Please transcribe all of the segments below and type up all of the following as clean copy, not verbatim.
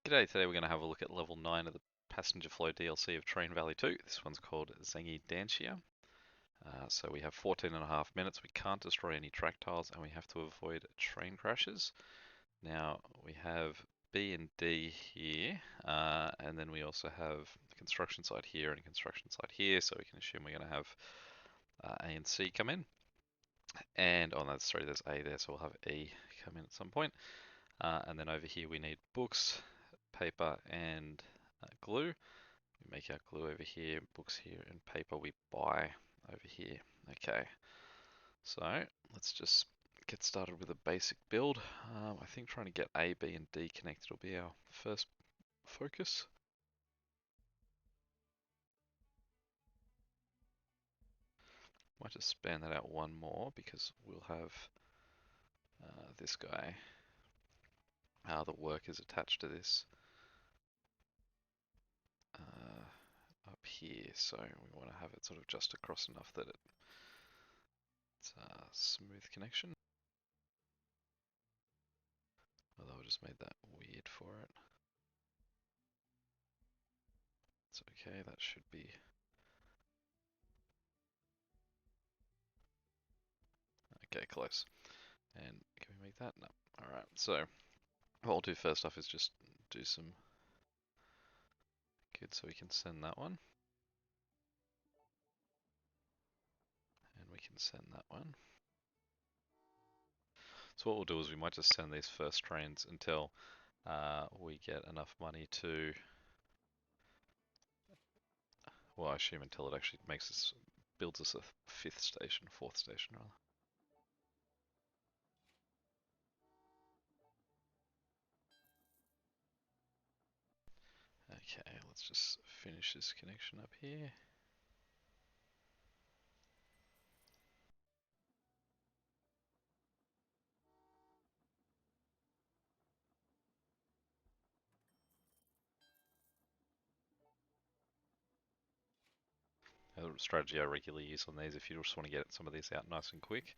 G'day, today we're going to have a look at level 9 of the Passenger Flow DLC of Train Valley 2. This one's called Zhangyi Danxia. So we have 14.5 minutes, we can't destroy any track tiles, and we have to avoid train crashes. Now we have B and D here, and then we also have a construction site here and a construction site here, so we can assume we're going to have A and C come in. And, oh no, sorry, there's A there, so we'll have E come in at some point. And then over here we need books, paper, and glue. We make our glue over here, books here, and paper we buy over here. Okay, so let's just get started with a basic build. I think trying to get A, B, and D connected will be our first focus. Might just span that out one more because we'll have this guy. The work is attached to this up here, so we want to have it sort of just across enough that it's a smooth connection. Although I just made that weird for it. It's okay, that should be... Okay, close. And can we make that? No. Alright, so what I'll do first off is just do some good so we can send that one. And we can send that one. So what we'll do is we might just send these first trains until we get enough money to... Well, I assume until it actually makes us, builds us a fourth station rather. Okay, let's just finish this connection up here. A strategy I regularly use on these, if you just want to get some of these out nice and quick,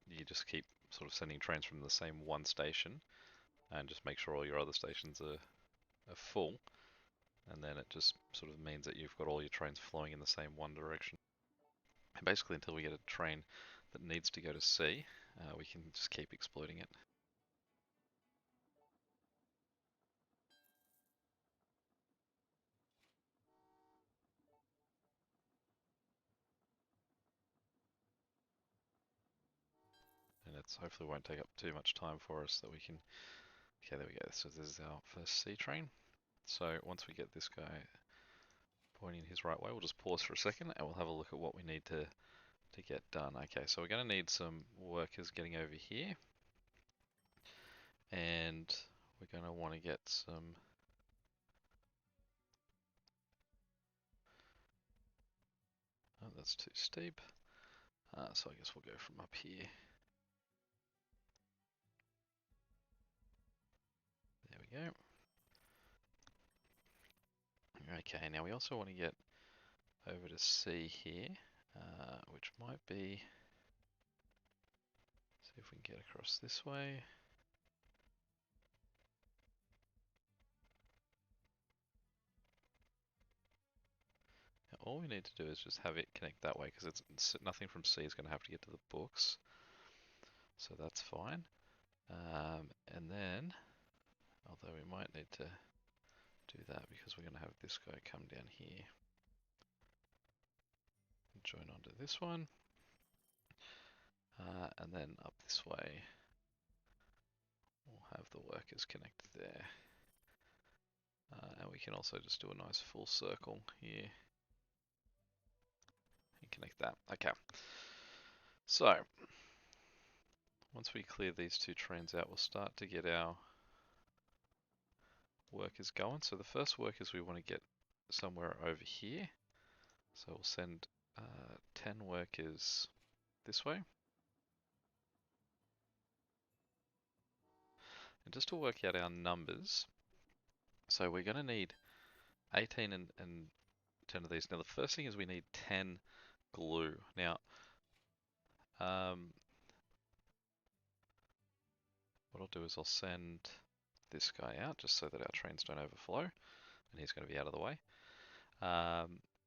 you just keep sort of sending trains from the same one station and just make sure all your other stations are full, and then it just sort of means that you've got all your trains flowing in the same one direction. And basically until we get a train that needs to go to C, we can just keep exploiting it. And it's hopefully won't take up too much time for us that we can... Okay, there we go. So this is our first C train. So once we get this guy pointing his right way, we'll just pause for a second and we'll have a look at what we need to get done. Okay, so we're going to need some workers getting over here. And we're going to want to get some... Oh, that's too steep. So I guess we'll go from up here. There we go. Okay, now we also want to get over to C here, which might be... See if we can get across this way. Now, all we need to do is just have it connect that way, because it's nothing from C is going to have to get to the books. So that's fine. And then, although we might need to do that because we're going to have this guy come down here and join onto this one. And then up this way, we'll have the workers connected there. And we can also just do a nice full circle here and connect that. Okay. So, once we clear these two trains out, we'll start to get our workers going. So the first workers we want to get somewhere over here. So we'll send 10 workers this way. And just to work out our numbers, so we're going to need 18 and 10 of these. Now the first thing is we need 10 glue. Now, what I'll do is I'll send this guy out just so that our trains don't overflow, and he's going to be out of the way.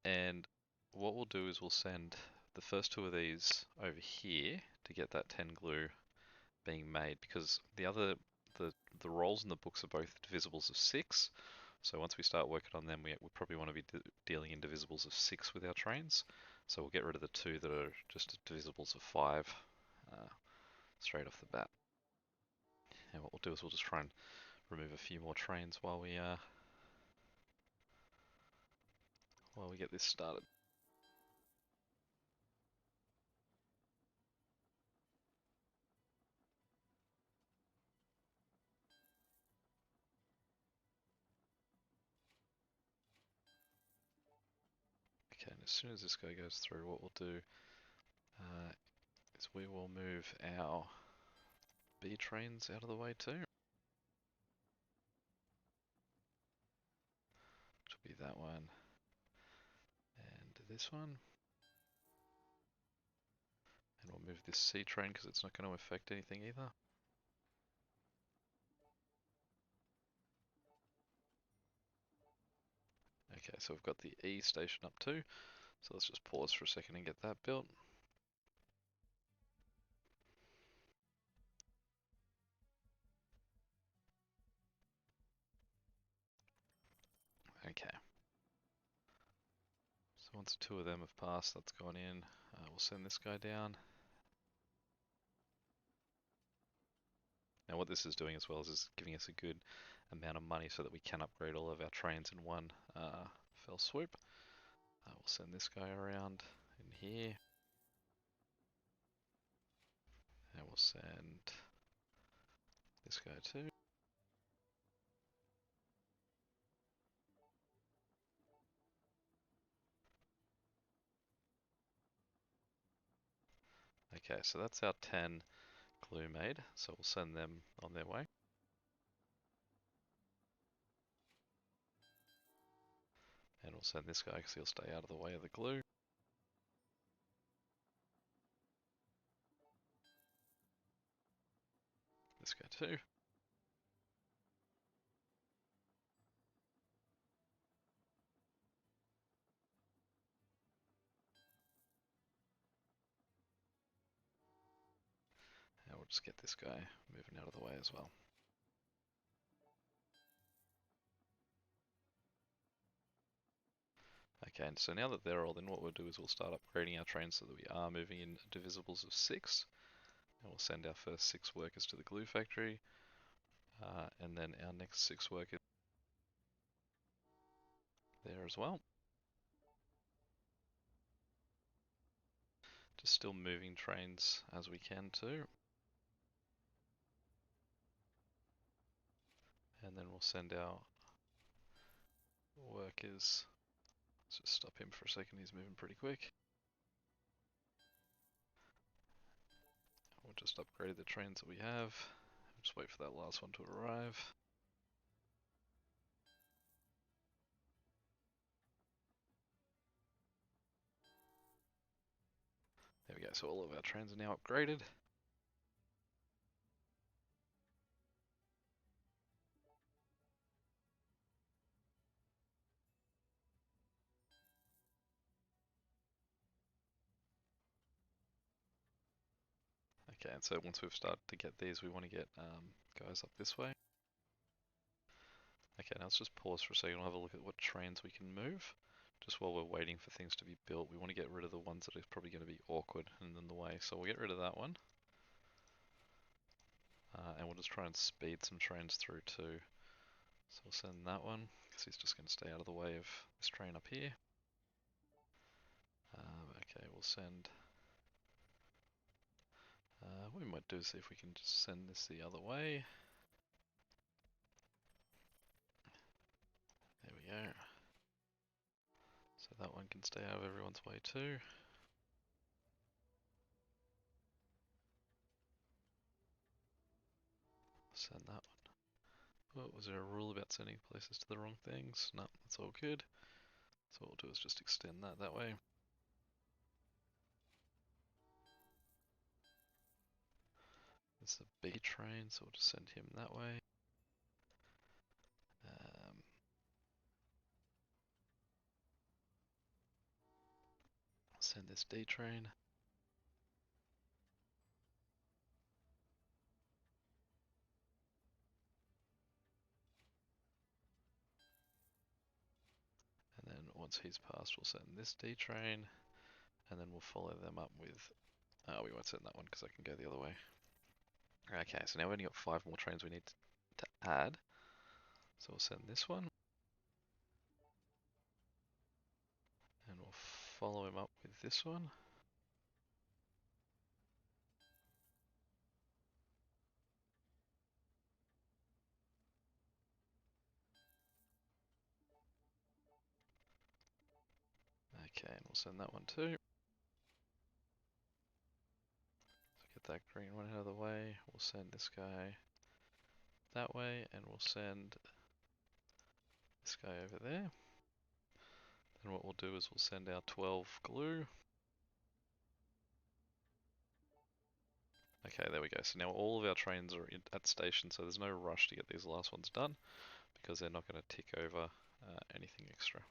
And what we'll do is we'll send the first two of these over here to get that 10 glue being made, because the rolls in the books are both divisibles of 6. So once we start working on them, we probably want to be dealing in divisibles of 6 with our trains. So we'll get rid of the two that are just divisibles of 5 straight off the bat. And what we'll do is we'll just try and remove a few more trains while we get this started. Okay, and as soon as this guy goes through, what we'll do is we will move our B trains out of the way too. Which will be that one and this one. And we'll move this C train because it's not going to affect anything either. Okay, so we've got the E station up too. So let's just pause for a second and get that built. Okay. So once two of them have passed, that's gone in. We'll send this guy down. Now what this is doing as well is giving us a good amount of money so that we can upgrade all of our trains in one fell swoop. We'll send this guy around in here. And we'll send this guy too. Okay, so that's our 10 glue made, so we'll send them on their way. And we'll send this guy because he'll stay out of the way of the glue. This guy too. And we'll just get this guy moving out of the way as well. Okay, and so now that they're all in, what we'll do is we'll start upgrading our trains so that we are moving in divisibles of 6. And we'll send our first 6 workers to the glue factory. And then our next 6 workers there as well. Just still moving trains as we can too. And then we'll send our workers. Let's just stop him for a second, he's moving pretty quick. We'll just upgrade the trains that we have. Just wait for that last one to arrive. There we go, so all of our trains are now upgraded. Okay, and so once we've started to get these, we want to get guys up this way. Okay, now let's just pause for a second. We'll have a look at what trains we can move. Just while we're waiting for things to be built, we want to get rid of the ones that are probably going to be awkward and in the way. So we'll get rid of that one. And we'll just try and speed some trains through too. So we'll send that one, because he's just going to stay out of the way of this train up here. Okay, we'll send... what we might do is see if we can just send this the other way. There we go. So that one can stay out of everyone's way too. Send that one. Oh, was there a rule about sending places to the wrong things? No, that's all good. So what we'll do is just extend that way. It's the B train, so we'll just send him that way. send this D train. And then once he's passed, we'll send this D train. And then we'll follow them up with... we won't send that one because I can go the other way. Okay, so now we've only got 5 more trains we need to add. So we'll send this one. And we'll follow him up with this one. Okay, and we'll send that one too. So get that green one out of the way. We'll send this guy that way, and we'll send this guy over there. Then what we'll do is we'll send our 12 glue. Okay, there we go. So now all of our trains are at station, so there's no rush to get these last ones done because they're not going to tick over anything extra.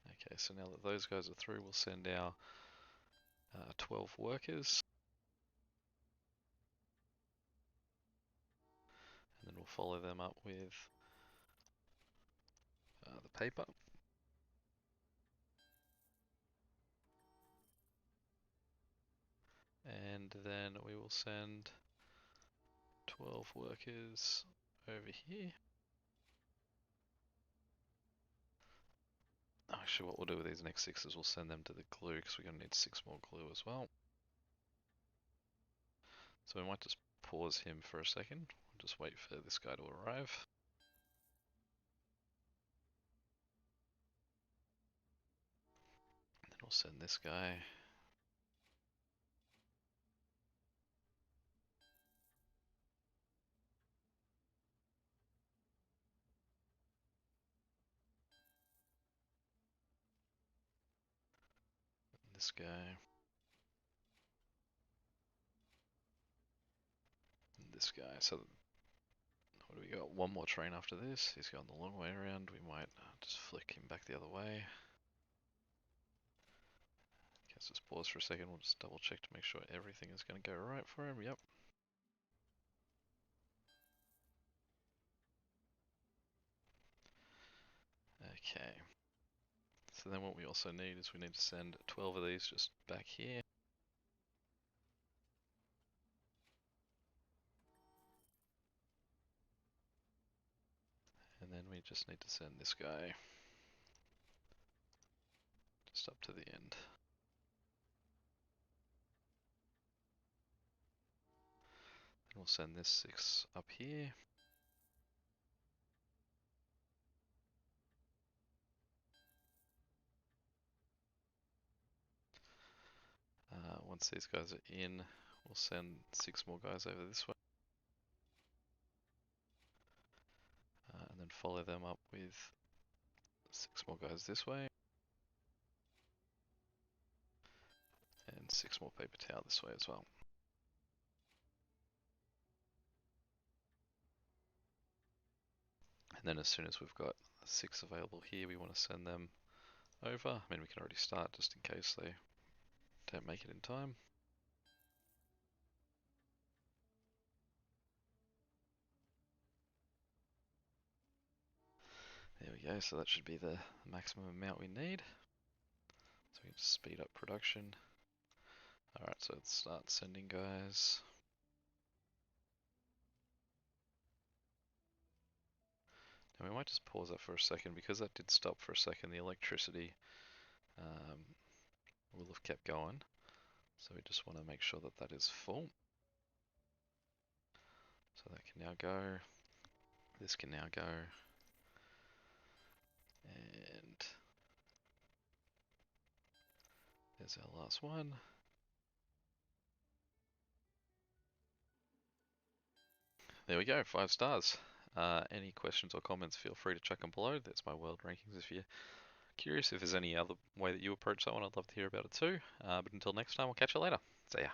Okay, so now that those guys are through, we'll send our 12 workers. And then we'll follow them up with the paper. And then we will send 12 workers over here. Actually, what we'll do with these next 6 is we'll send them to the glue because we're going to need 6 more glue as well. So we might just pause him for a second. We'll just wait for this guy to arrive. And then we'll send this guy. And this guy. And this guy. So what do we got? One more train after this. He's going the long way around. We might just flick him back the other way. Okay, let's just pause for a second. We'll just double check to make sure everything is going to go right for him. Yep. Okay. So then what we also need is we need to send 12 of these just back here. And then we just need to send this guy just up to the end. And we'll send this 6 up here. Once these guys are in, we'll send 6 more guys over this way. And then follow them up with 6 more guys this way. And 6 more paper towel this way as well. And then as soon as we've got 6 available here, we want to send them over. I mean, we can already start just in case they don't make it in time. There we go, so that should be the maximum amount we need. So we can just speed up production. Alright, so let's start sending guys. Now we might just pause that for a second because that did stop for a second. The electricity will have kept going. So we just want to make sure that that is full. So that can now go. This can now go. And there's our last one. There we go, 5 stars. Any questions or comments, feel free to chuck them below. That's my world rankings. If you're curious if there's any other way that you approach that one, I'd love to hear about it too. But until next time, we'll catch you later. See ya.